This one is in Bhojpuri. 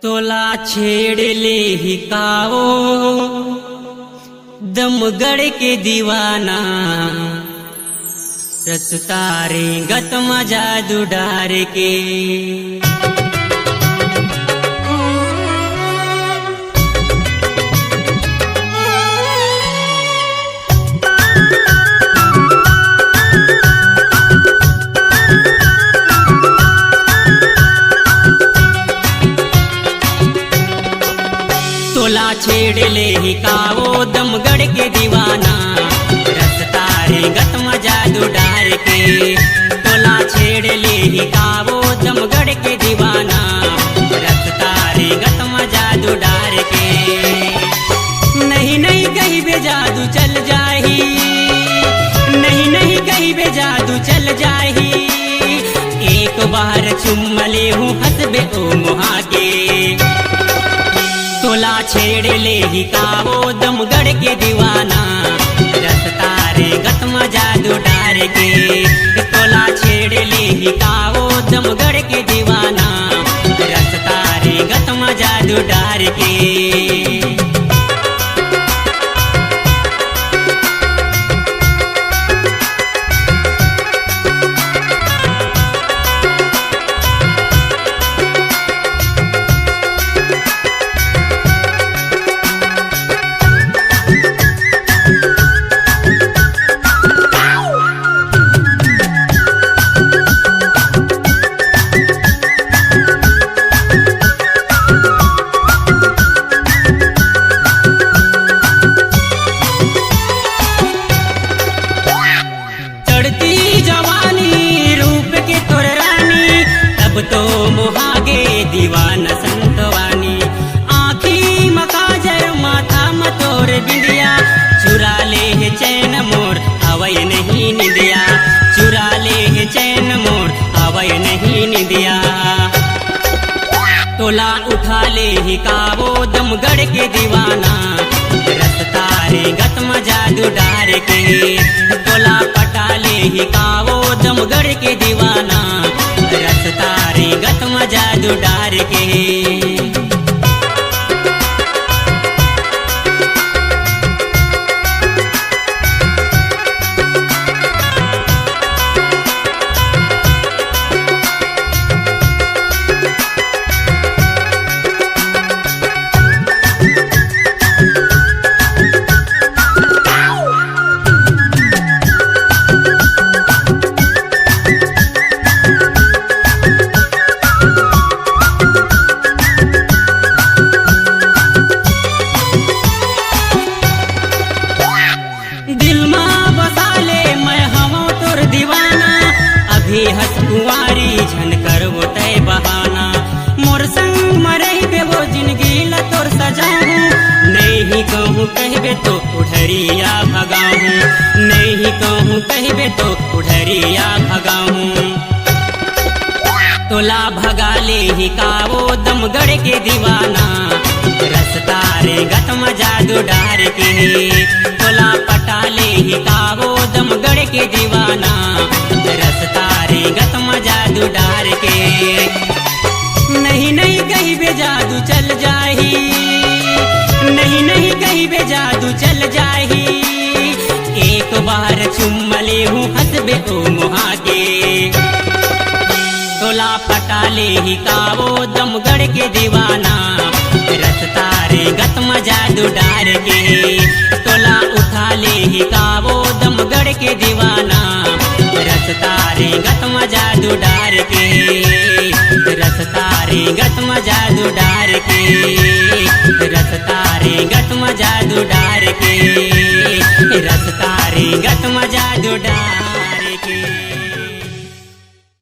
तोला छेड़ ले ही काओ दमगढ़ के दीवाना रसतारे गत मजा दुडार के तोला छेड़ ले ही काओ दमगढ़ के दीवाना रसतारे गत मजा दुडार के तोला छेड़ ले ही काओ दमगढ़ के दीवाना रसतारे गत मजा दुडार के नहीं नहीं कहीं बे जादू चल जाही नहीं नहीं कहीं बे जादू चल जाही एक बार चुम ले हूँ हंसबे ओ मुहा के तोला छेड़ ले ही काओ दमगढ़ के दीवाना रसतारे गत मजा दुडार के तोला छेड़ ले ही काओ दमगढ़ के दीवाना रसतारे गत मजा दुडार के तो मोहागे दीवाना संतवानी आँखी मकाजर माथा मतोर बिंदिया चुरा ले है चैन मोर अवय नहीं निदिया चुरा ले है चैन मोर अवय नहीं निदिया तोला उठा ले ही काओ दमगढ़ के दीवाना रसतारे गत मजा दुडार के तोला पटा ले ही काओ दमगढ़ के दीवाना रसतारे गत मजा दुडार के हस कुंवारी झन कर वो तय बहाना मोर संग मरही बे वो जिंदगी ला तोर सजाऊं नहीं कहूँ कहबे तो उधरिया भगाऊं नहीं कहूँ कहबे तो उधरिया भगाऊं तोला भगा ले ही काओ दमगढ़ के दीवाना रसतारे गत मजा दुडार के तोला पटा ले ही काओ दमगढ़ के दीवाना रसतारे गत मजा दुडार के नहीं नहीं कहीं बे जादू चल जाही नहीं नहीं कहीं बे जादू चल जाही एक बार चुम ले हूँ हंसबे ओ मुहा के तोला पटा ले ही काओ दमगढ़ के दीवाना रसतारे गत मजा दुडार के तोला उठा ले ही काओ दमगढ़ के दीवाना रसतारे गत मजा दुडार के रसतारे गत मजा दुडार के रसतारे गत मजा दुडार के रसतारे गत मजा दुडार